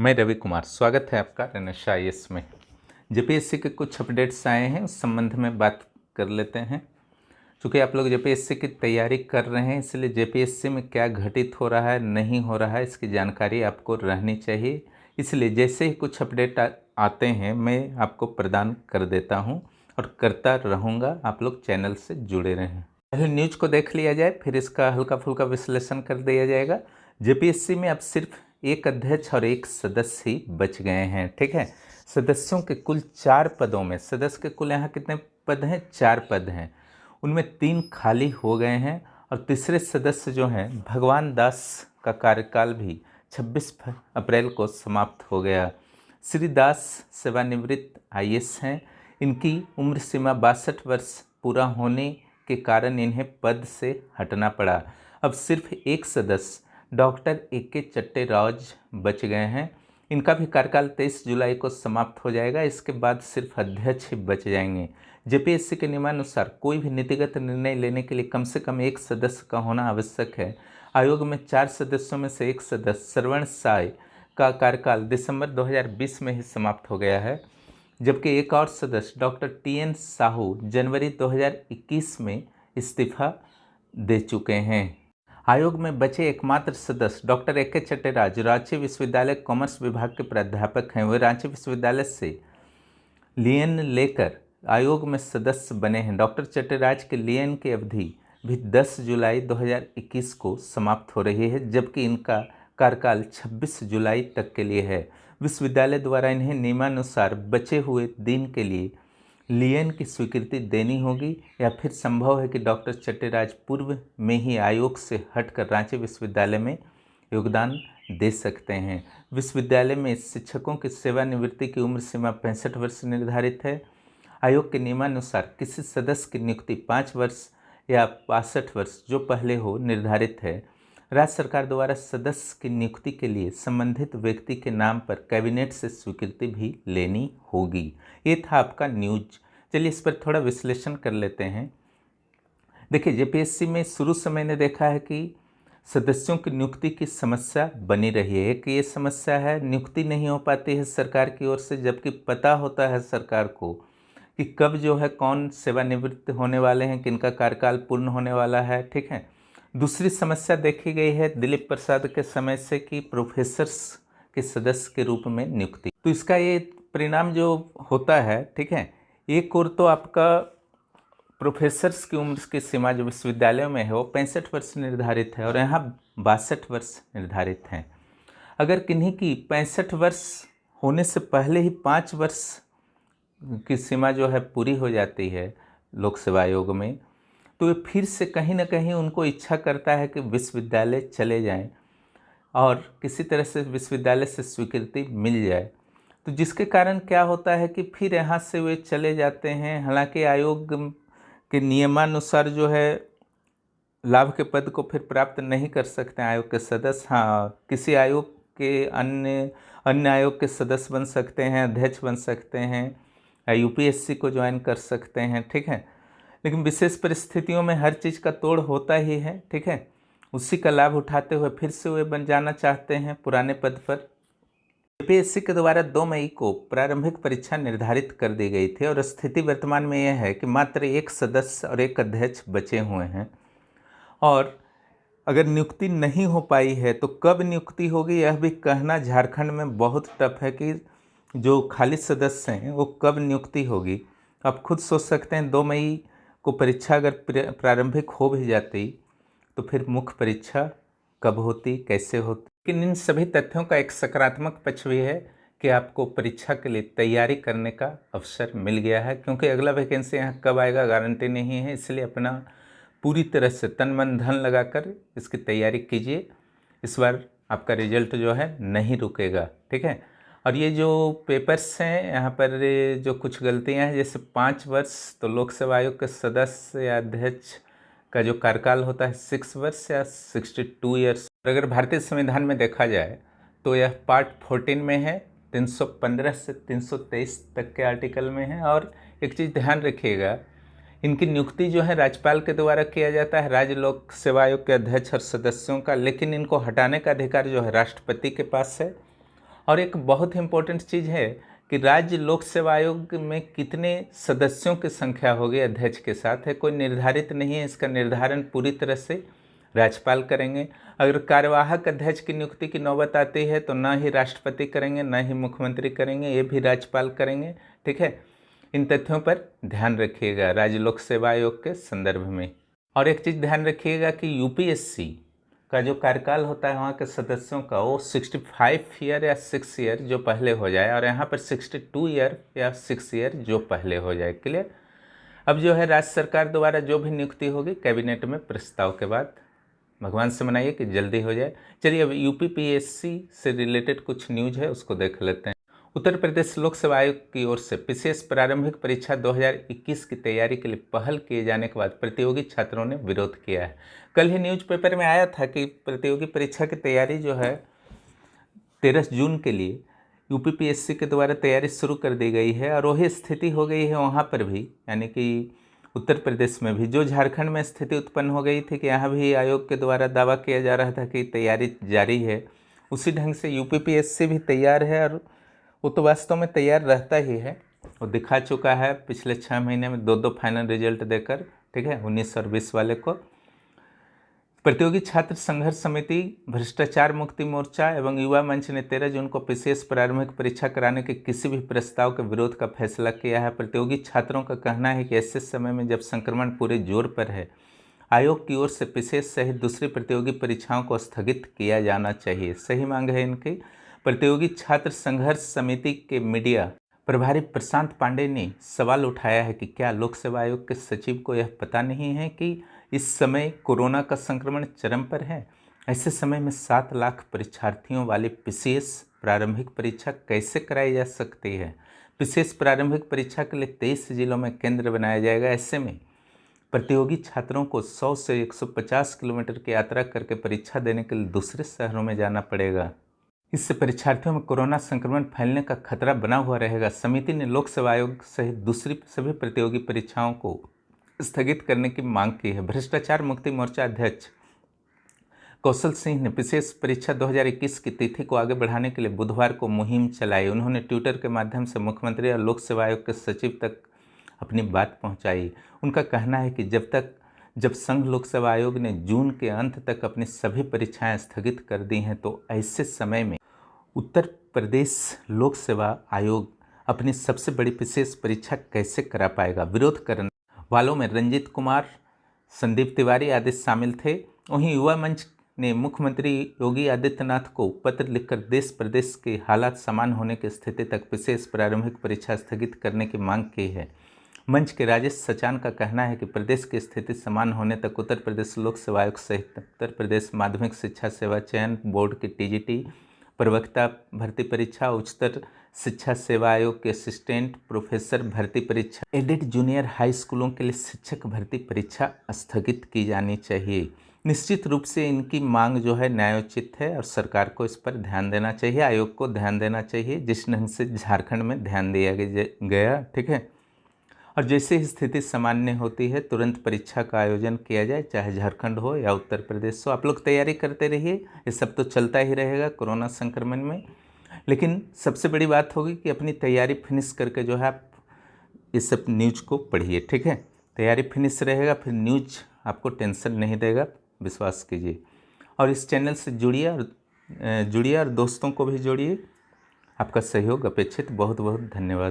मैं रवि कुमार, स्वागत है आपका रनशा आईएएस में। जेपीएससी के कुछ अपडेट्स आए हैं, उस संबंध में बात कर लेते हैं। क्योंकि आप लोग जेपीएससी की तैयारी कर रहे हैं, इसलिए जेपीएससी में क्या घटित हो रहा है, नहीं हो रहा है, इसकी जानकारी आपको रहनी चाहिए। इसलिए जैसे ही कुछ अपडेट आते हैं मैं आपको प्रदान कर देता हूं और करता रहूँगा। आप लोग चैनल से जुड़े रहें। पहले न्यूज को देख लिया जाए, फिर इसका हल्का फुल्का विश्लेषण कर दिया जाएगा। जेपीएससी में अब सिर्फ एक अध्यक्ष और एक सदस्य ही बच गए हैं। ठीक है, सदस्यों के कुल 4 पदों में, सदस्य के कुल यहाँ कितने पद हैं? 4 पद हैं, उनमें 3 खाली हो गए हैं। और तीसरे सदस्य जो हैं भगवान दास का कार्यकाल भी 26 अप्रैल को समाप्त हो गया। श्री दास सेवानिवृत्त आईएएस हैं। इनकी उम्र सीमा 62 वर्ष पूरा होने के कारण इन्हें पद से हटना पड़ा। अब सिर्फ एक सदस्य डॉक्टर ए.के. चट्टेराज बच गए हैं। इनका भी कार्यकाल 23 जुलाई को समाप्त हो जाएगा। इसके बाद सिर्फ अध्यक्ष ही बच जाएंगे। जेपीएससी के नियमानुसार कोई भी नीतिगत निर्णय लेने के लिए कम से कम एक सदस्य का होना आवश्यक है। आयोग में 4 सदस्यों में से एक सदस्य श्रवण साय का कार्यकाल दिसंबर 2020 में ही समाप्त हो गया है, जबकि एक और सदस्य डॉक्टर टी.एन. साहू जनवरी 2021 में इस्तीफा दे चुके हैं। आयोग में बचे एकमात्र सदस्य डॉक्टर ए.के. चट्टेराज रांची विश्वविद्यालय कॉमर्स विभाग के प्राध्यापक हैं। वे रांची विश्वविद्यालय से लियन लेकर आयोग में सदस्य बने हैं। डॉक्टर चट्टेराज के लियन की अवधि भी 10 जुलाई 2021 को समाप्त हो रही है, जबकि इनका कार्यकाल 26 जुलाई तक के लिए है। विश्वविद्यालय द्वारा इन्हें नियमानुसार बचे हुए दिन के लिए लियन की स्वीकृति देनी होगी, या फिर संभव है कि डॉक्टर चट्टेराज पूर्व में ही आयोग से हटकर रांची विश्वविद्यालय में योगदान दे सकते हैं। विश्वविद्यालय में शिक्षकों की सेवानिवृत्ति की उम्र सीमा 65 वर्ष निर्धारित है। आयोग के नियमानुसार किसी सदस्य की नियुक्ति 5 वर्ष या 65 वर्ष जो पहले हो निर्धारित है। राज्य सरकार द्वारा सदस्य की नियुक्ति के लिए संबंधित व्यक्ति के नाम पर कैबिनेट से स्वीकृति भी लेनी होगी। ये था आपका न्यूज। चलिए इस पर थोड़ा विश्लेषण कर लेते हैं। देखिए, जेपीएससी में शुरू से मैंने देखा है कि सदस्यों की नियुक्ति की समस्या बनी रही है। एक ये समस्या है, नियुक्ति नहीं हो पाती है सरकार की ओर से, जबकि पता होता है सरकार को कि कब जो है कौन सेवानिवृत्त होने वाले हैं, किनका कार्यकाल पूर्ण होने वाला है। ठीक है, दूसरी समस्या देखी गई है दिलीप प्रसाद के समय से कि प्रोफेसर्स के सदस्य के रूप में नियुक्ति। तो इसका ये परिणाम जो होता है, ठीक है, एक और तो आपका प्रोफेसर्स की उम्र की सीमा जो विश्वविद्यालयों में है वो 65 वर्ष निर्धारित है और यहाँ 62 वर्ष निर्धारित हैं। अगर किन्हीं की 65 वर्ष होने से पहले ही 5 वर्ष की सीमा जो है पूरी हो जाती है लोक सेवा आयोग में, तो ये फिर से कहीं ना कहीं उनको इच्छा करता है कि विश्वविद्यालय चले जाएं और किसी तरह से विश्वविद्यालय से स्वीकृति मिल जाए। तो जिसके कारण क्या होता है कि फिर यहाँ से वे चले जाते हैं। हालांकि आयोग के नियमानुसार जो है लाभ के पद को फिर प्राप्त नहीं कर सकते आयोग के सदस्य। हाँ, किसी आयोग के अन्य आयोग के सदस्य बन सकते हैं, अध्यक्ष बन सकते हैं, यूपीएससी को ज्वाइन कर सकते हैं। ठीक है, लेकिन विशेष परिस्थितियों में हर चीज़ का तोड़ होता ही है। ठीक है, उसी का लाभ उठाते हुए फिर से वे बन जाना चाहते हैं पुराने पद पर। जेपीएससी के द्वारा 2 मई को प्रारंभिक परीक्षा निर्धारित कर दी गई थी और स्थिति वर्तमान में यह है कि मात्र एक सदस्य और एक अध्यक्ष बचे हुए हैं। और अगर नियुक्ति नहीं हो पाई है तो कब नियुक्ति होगी यह भी कहना झारखंड में बहुत टफ है कि जो खाली सदस्य हैं वो कब नियुक्ति होगी। आप खुद सोच सकते हैं, 2 मई को परीक्षा अगर प्रारंभिक हो भी जाती तो फिर मुख्य परीक्षा कब होती, कैसे होती। लेकिन इन सभी तथ्यों का एक सकारात्मक पक्ष भी है कि आपको परीक्षा के लिए तैयारी करने का अवसर मिल गया है, क्योंकि अगला वैकेंसी यहाँ कब आएगा गारंटी नहीं है। इसलिए अपना पूरी तरह से तन मन धन लगाकर इसकी तैयारी कीजिए। इस बार आपका रिजल्ट जो है नहीं रुकेगा। ठीक है, और ये जो पेपर्स हैं यहाँ पर जो कुछ गलतियाँ हैं, जैसे 5 वर्ष तो लोक सेवा आयोग के सदस्य या अध्यक्ष का जो कार्यकाल होता है 6 वर्ष या 62 ईयर्स। अगर भारतीय संविधान में देखा जाए तो यह पार्ट 14 में है, 315 से 323 तक के आर्टिकल में है। और एक चीज़ ध्यान रखिएगा, इनकी नियुक्ति जो है राज्यपाल के द्वारा किया जाता है, राज्य लोक सेवा आयोग के अध्यक्ष और सदस्यों का, लेकिन इनको हटाने का अधिकार जो है राष्ट्रपति के पास है। और एक बहुत ही इम्पोर्टेंट चीज़ है कि राज्य लोक सेवा आयोग में कितने सदस्यों की संख्या होगी अध्यक्ष के साथ है कोई निर्धारित नहीं है। इसका निर्धारण पूरी तरह से राज्यपाल करेंगे। अगर कार्यवाहक अध्यक्ष की नियुक्ति की नौबत आती है तो न ही राष्ट्रपति करेंगे न ही मुख्यमंत्री करेंगे, ये भी राज्यपाल करेंगे। ठीक है, इन तथ्यों पर ध्यान रखिएगा राज्य लोक सेवा आयोग के संदर्भ में। और एक चीज़ ध्यान रखिएगा कि यूपीएससी का जो कार्यकाल होता है वहाँ के सदस्यों का वो 65 ईयर या 6 ईयर जो पहले हो जाए, और यहाँ पर 62 ईयर या 6 ईयर जो पहले हो जाए। क्लियर। अब जो है राज्य सरकार द्वारा जो भी नियुक्ति होगी कैबिनेट में प्रस्ताव के बाद, भगवान से मनाइए कि जल्दी हो जाए। चलिए अब यूपीपीएससी से रिलेटेड कुछ न्यूज है उसको देख लेते हैं। उत्तर प्रदेश लोक सेवा आयोग की ओर से पीसीएस प्रारंभिक परीक्षा 2021 की तैयारी के लिए पहल किए जाने के बाद प्रतियोगी छात्रों ने विरोध किया है। कल ही न्यूज़पेपर में आया था कि प्रतियोगी परीक्षा की तैयारी जो है 13 जून के लिए यूपीपीएससी के द्वारा तैयारी शुरू कर दी गई है, और वही स्थिति हो गई है वहाँ पर भी, यानी कि उत्तर प्रदेश में भी जो झारखंड में स्थिति उत्पन्न हो गई थी कि यहाँ भी आयोग के द्वारा दावा किया जा रहा था कि तैयारी जारी है, उसी ढंग से यूपीपीएससी भी तैयार है। और वो तो वास्तव में तैयार रहता ही है, वो दिखा चुका है पिछले 6 महीने में 2 फाइनल रिजल्ट देकर। ठीक है, 19 और 20 वाले को। प्रतियोगी छात्र संघर्ष समिति, भ्रष्टाचार मुक्ति मोर्चा एवं युवा मंच ने 13 जून को पीसीएस प्रारंभिक परीक्षा कराने के किसी भी प्रस्ताव के विरोध का फैसला किया है। प्रतियोगी छात्रों का कहना है कि ऐसे समय में जब संक्रमण पूरे जोर पर है, आयोग की ओर से पीसीएस सहित दूसरी प्रतियोगी परीक्षाओं को स्थगित किया जाना चाहिए। सही मांग है इनकी। प्रतियोगी छात्र संघर्ष समिति के मीडिया प्रभारी प्रशांत पांडे ने सवाल उठाया है कि क्या लोक सेवा आयोग के सचिव को यह पता नहीं है कि इस समय कोरोना का संक्रमण चरम पर है। ऐसे समय में 7 लाख परीक्षार्थियों वाली पीसीएस प्रारंभिक परीक्षा कैसे कराई जा सकती है। पीसीएस प्रारंभिक परीक्षा के लिए 23 जिलों में केंद्र बनाया जाएगा। ऐसे में प्रतियोगी छात्रों को 100 से 150 किलोमीटर की यात्रा करके परीक्षा देने के लिए दूसरे शहरों में जाना पड़ेगा। इससे परीक्षार्थियों में कोरोना संक्रमण फैलने का खतरा बना हुआ रहेगा। समिति ने लोक सेवा आयोग सहित दूसरी सभी प्रतियोगी परीक्षाओं को स्थगित करने की मांग की है। भ्रष्टाचार मुक्ति मोर्चा अध्यक्ष कौशल सिंह ने पीसीएस परीक्षा 2021 की तिथि को आगे बढ़ाने के लिए बुधवार को मुहिम चलाई। उन्होंने ट्विटर के माध्यम से मुख्यमंत्री और लोक सेवा आयोग के सचिव तक अपनी बात पहुंचाई। उनका कहना है कि जब संघ लोक सेवा आयोग ने जून के अंत तक अपनी सभी परीक्षाएं स्थगित कर दी हैं, तो ऐसे समय में उत्तर प्रदेश लोक सेवा आयोग अपनी सबसे बड़ी पीसीएस परीक्षा कैसे करा पाएगा। विरोध करने वालों में रंजीत कुमार, संदीप तिवारी आदि शामिल थे। वहीं युवा मंच ने मुख्यमंत्री योगी आदित्यनाथ को पत्र लिखकर देश प्रदेश के हालात समान होने की स्थिति तक पीसीएस प्रारंभिक परीक्षा स्थगित करने की मांग की है। मंच के राजेश सचान का कहना है कि प्रदेश की स्थिति समान होने तक उत्तर प्रदेश लोक सेवा आयोग सहित उत्तर प्रदेश माध्यमिक शिक्षा सेवा चयन बोर्ड की टीजीटी, प्रवक्ता भर्ती परीक्षा, उच्चतर शिक्षा सेवा आयोग के असिस्टेंट प्रोफेसर भर्ती परीक्षा, एडेड जूनियर हाई स्कूलों के लिए शिक्षक भर्ती परीक्षा स्थगित की जानी चाहिए। निश्चित रूप से इनकी मांग जो है न्यायोचित है और सरकार को इस पर ध्यान देना चाहिए, आयोग को ध्यान देना चाहिए, जिस ढंग से झारखंड में ध्यान दिया गया। ठीक है, और जैसे ही स्थिति सामान्य होती है तुरंत परीक्षा का आयोजन किया जाए, चाहे झारखंड हो या उत्तर प्रदेश हो। आप लोग तैयारी करते रहिए, ये सब तो चलता ही रहेगा कोरोना संक्रमण में। लेकिन सबसे बड़ी बात होगी कि अपनी तैयारी फिनिश करके जो है आप इस सब न्यूज़ को पढ़िए। ठीक है, तैयारी फिनिश रहेगा, फिर न्यूज़ आपको टेंशन नहीं देगा, विश्वास कीजिए। और इस चैनल से जुड़िए और दोस्तों को भी जोड़िए। आपका सहयोग अपेक्षित। बहुत बहुत धन्यवाद।